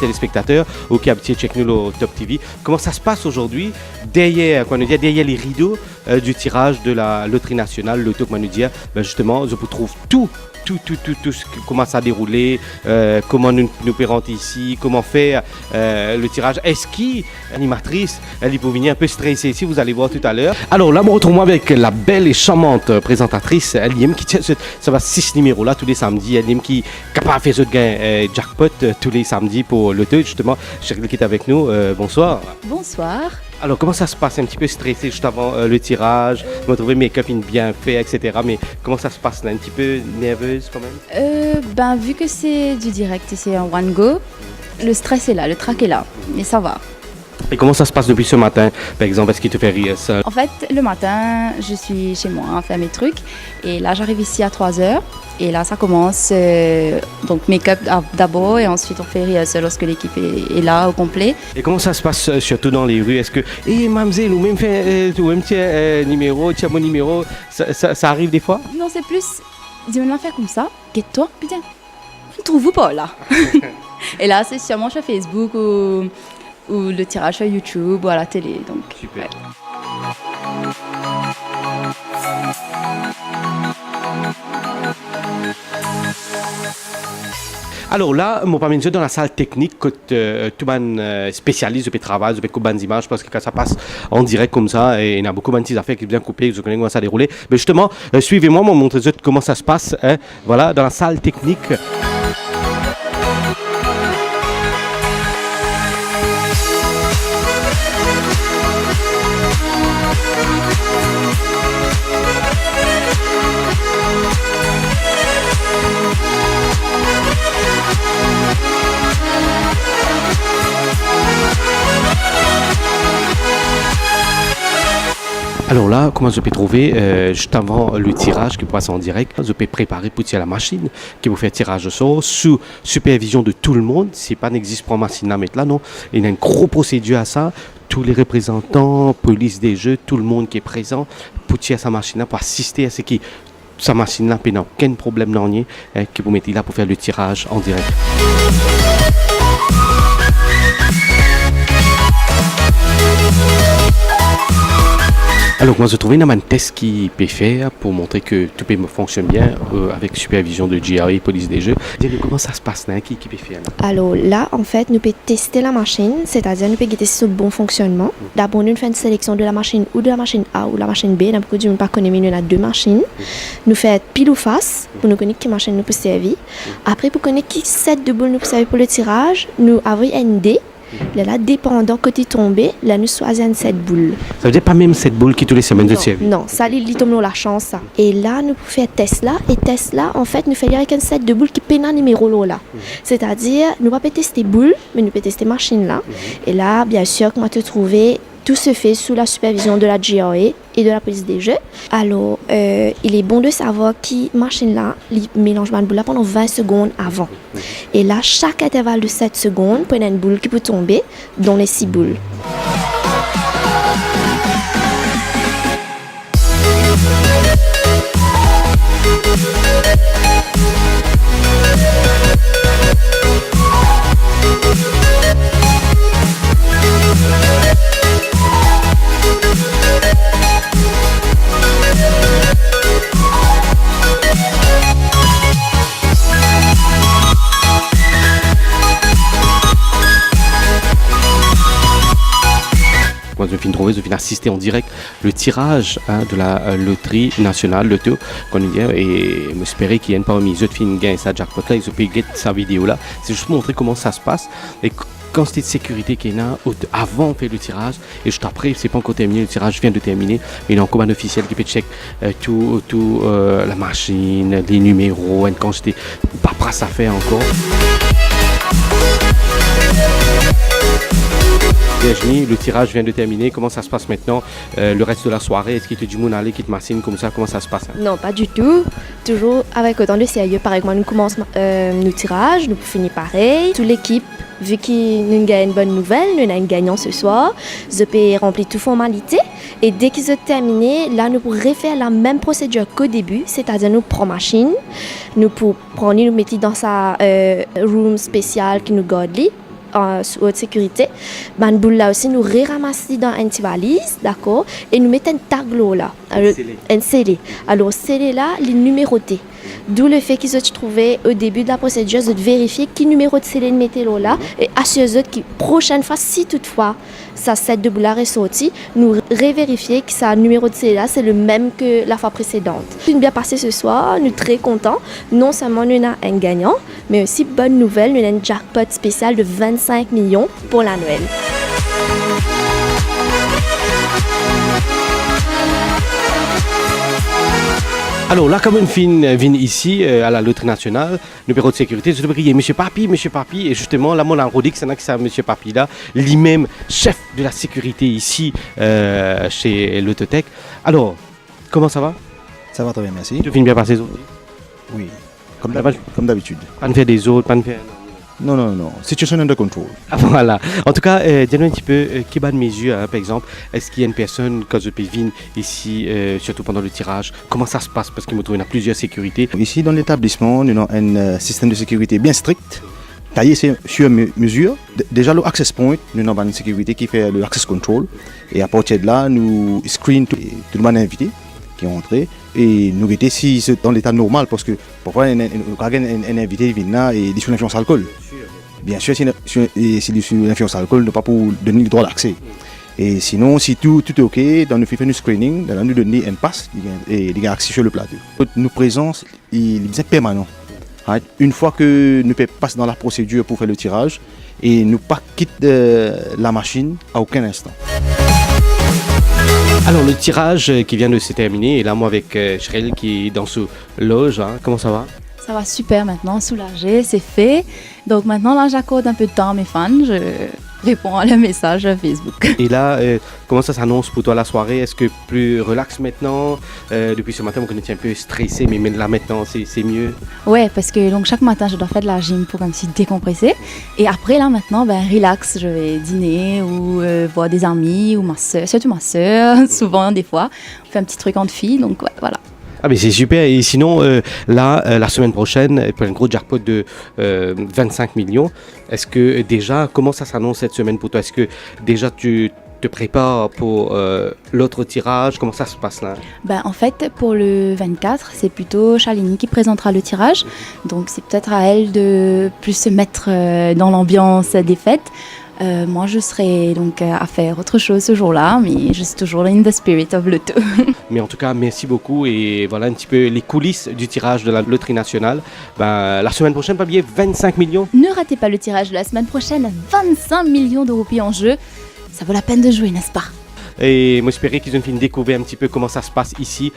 téléspectateurs ou qui habituent check nous au Top TV. Comment ça se passe aujourd'hui derrière les rideaux du tirage de la loterie nationale, le Top Manoudia, justement, je vous trouve tout comment ça a déroulé, comment nous pérons ici, comment faire le tirage. Est-ce qui, animatrice, elle peut venir un peu stressée ici, vous allez voir tout à l'heure. Alors là, me retrouve avec la belle et charmante présentatrice, Eliem, qui tient ça va 6 numéros là tous les samedis. Eliem qui est capable de faire ce gain jackpot tous les samedis pour le 2, justement. Cheryl qui est avec nous, bonsoir. Bonsoir. Alors, comment ça se passe? Un petit peu stressé juste avant le tirage, me trouver mes copines bien fait, etc. Mais comment ça se passe là? Un petit peu nerveuse quand même? Vu que c'est du direct et c'est un one go, le stress est là, le trac est là, mais ça va. Et comment ça se passe depuis ce matin, par exemple? Est-ce qu'il te fait rire ça? En fait, le matin, je suis chez moi à faire mes trucs et là, j'arrive ici à 3h et là, ça commence, donc make-up d'abord et ensuite on fait rehearsal lorsque l'équipe est là au complet. Et comment ça se passe surtout dans les rues? Est-ce que, mademoiselle, ou même fait numéro, tiens mon numéro, ça arrive des fois? Non, c'est plus, dis-moi faire comme ça, guette-toi, putain, on trouve vous pas là. Et là, c'est sûrement sur Facebook ou le tirage sur YouTube ou à la télé. Donc, super. Ouais. Alors là, mon parmi dans la salle technique, tout le monde spécialiste de travail, de beaucoup d'images, parce que quand ça passe en direct comme ça, et il y a beaucoup de petites affaires qui sont bien coupées, je connais comment ça déroule. Mais justement, suivez-moi, moi, montrer comment ça se passe, voilà, dans la salle technique. Alors là, comment je peux trouver, juste avant le tirage qui passe en direct, je peux préparer pour tirer la machine qui vous fait tirage au sort sous supervision de tout le monde. Si pas n'existe pas machine à mettre là, non. Il y a une grosse procédure à ça. Tous les représentants, police des jeux, tout le monde qui est présent pour tirer sa machine là, pour assister à ce qui sa machine là, puis n'a aucun problème non qui vous mettez là pour faire le tirage en direct. Alors, moi, je trouvais un test qui peut faire pour montrer que tout fonctionne bien avec supervision de GRA, police des jeux. Dis-moi comment ça se passe là, qui peut faire là? Alors là, en fait, nous pouvons tester la machine, c'est-à-dire nous pouvons tester ce bon fonctionnement. D'abord, nous faisons une sélection de la machine ou de la machine A ou de la machine B. Beaucoup de gens ne pas connaissent, mais nous avons deux machines. Nous faisons pile ou face pour nous connaître quelle machine nous peut servir. Après, pour connaître qui set de boules nous peut servir pour le tirage, nous avons un dé. Là, dépendant côté tombé, là, nous choisissons cette boule. Ça veut dire pas même cette boule qui tous les semaines de service? Non, ça, il tombe la chance. Ça. Et là, nous pouvons faire test là. Et test là, en fait, nous faisons avec un set de boules qui peine un numéro là. C'est-à-dire, nous ne pouvons pas tester boule, mais nous pouvons tester machine là. Et là, bien sûr, comment te trouver? Tout se fait sous la supervision de la GRA et de la police des jeux. Alors, il est bon de savoir qui machine là, il mélange une boule là pendant 20 secondes avant. Et là, chaque intervalle de 7 secondes, prenez une boule qui peut tomber dans les 6 boules. Moi, je viens assister en direct le tirage de la loterie nationale, le taux, et m'espérer qu'il y ait une parmi les autres filles qui gagnent sa jackpot là, ils ont pu gagner sa vidéo là. C'est juste pour montrer comment ça se passe. Et quantité de sécurité qu'il y a avant on fait le tirage et juste après, c'est pas encore terminé, le tirage vient de terminer, mais il y a encore un officiel qui peut check tout la machine, les numéros, une quantité de paperasse à faire encore. Virginie, le tirage vient de terminer. Comment ça se passe maintenant? Le reste de la soirée, est-ce qu'il te dit mon aller, qui te machine comme ça? Comment ça se passe? Non, pas du tout. Toujours avec autant de sérieux. Pareil, moi, nous commençons nos tirages, nous finissons pareil. Toute l'équipe, vu qu'il nous gagne une bonne nouvelle, nous avons un gagnant ce soir. Je peux remplir toute formalité. Et dès qu'ils ont terminé, là, nous pourrons refaire la même procédure qu'au début, c'est-à-dire nous prenons machine, nous pour prendre, nous mettre dans sa room spéciale qui nous garde. sous haute sécurité, ben boule là aussi nous ramasser dans une petite valise, d'accord, et nous mettons un taglo là, un scellé. Alors scellé là, les numérotés. D'où le fait qu'ils ont trouvé au début de la procédure de vérifier qui numéro de scellé de météo là et assurer que prochaine fois, si toutefois ça set de boulard est sorti, nous révérifier que ça numéro de scellé là c'est le même que la fois précédente. Nous bien passé ce soir, nous très contents. Non seulement nous avons un gagnant, mais aussi bonne nouvelle, nous avons un jackpot spécial de 25 millions pour la Noël. Alors là, comme une fine vient ici à la loterie nationale, le bureau de sécurité, je dois crier Monsieur Papi, et justement, là, mon Rodix, c'est que c'est Monsieur Papi là, lui-même chef de la sécurité ici chez l'Autotech. Alors, comment ça va? Ça va très bien, merci. Tu viens bien passer aujourd'hui? Oui, comme d'habitude. Pas de faire des autres, pas de faire... Non. Situation under control. Ah, voilà. En tout cas, dis-nous un petit peu, qui bat de mes yeux, par exemple, est-ce qu'il y a une personne, quand je peux venir ici, surtout pendant le tirage, comment ça se passe? Parce qu'il me trouve qu'il y a plusieurs sécurités. Ici, dans l'établissement, nous avons un système de sécurité bien strict, taillé sur mesure. Déjà, le access point, nous avons une sécurité qui fait le access control. Et à partir de là, nous screen tout le monde invité qui est entré. Et nous guetter si c'est dans l'état normal, parce que parfois, un invité vient là et il est sous l'influence alcool. Bien sûr, s'il est sous l'influence alcool, nous pas pour donner le droit d'accès. Et sinon, si tout est OK, dans le fait screening, nous donner un pass et il y a accès sur le plateau. Notre présence est permanente. Une fois que nous passons dans la procédure pour faire le tirage, et nous pas quitter la machine à aucun instant. Alors, le tirage qui vient de se terminer, et là, moi, avec Cheryl qui est dans ce loge, comment ça va? Ça va super maintenant, soulagé, c'est fait. Donc maintenant, là, j'accorde un peu de temps à mes fans. Je réponds à leurs messages Facebook. Et là, comment ça s'annonce pour toi la soirée? Est-ce que plus relax maintenant? Depuis ce matin, on était un peu stressé, mais là maintenant, c'est mieux? Ouais, parce que donc, chaque matin, je dois faire de la gym pour comme si décompresser. Et après, là, maintenant, relax, je vais dîner ou voir des amis ou ma soeur, surtout ma soeur, souvent, des fois. On fait un petit truc entre filles, donc ouais, voilà. Ah mais c'est super, et sinon la semaine prochaine, pour un gros jackpot de 25 millions, est-ce que déjà, comment ça s'annonce cette semaine pour toi? Est-ce que déjà tu te prépares pour l'autre tirage? Comment ça se passe là? En fait, pour le 24, c'est plutôt Charlini qui présentera le tirage, donc c'est peut-être à elle de plus se mettre dans l'ambiance des fêtes. Moi, je serai donc à faire autre chose ce jour-là, mais je suis toujours in the spirit of Loto. Mais en tout cas, merci beaucoup. Et voilà un petit peu les coulisses du tirage de la loterie nationale. La semaine prochaine, pas oublier 25 millions. Ne ratez pas le tirage de la semaine prochaine. 25 millions de roupies en jeu. Ça vaut la peine de jouer, n'est-ce pas? Et moi, j'espérais qu'ils ont fini de découvrir un petit peu comment ça se passe ici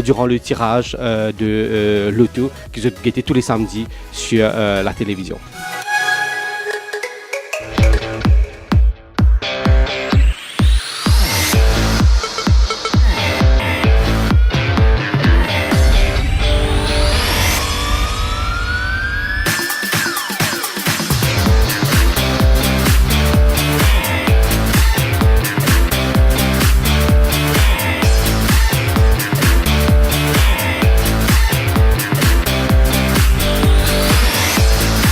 durant le tirage de Loto, qu'ils ont guetté tous les samedis sur la télévision.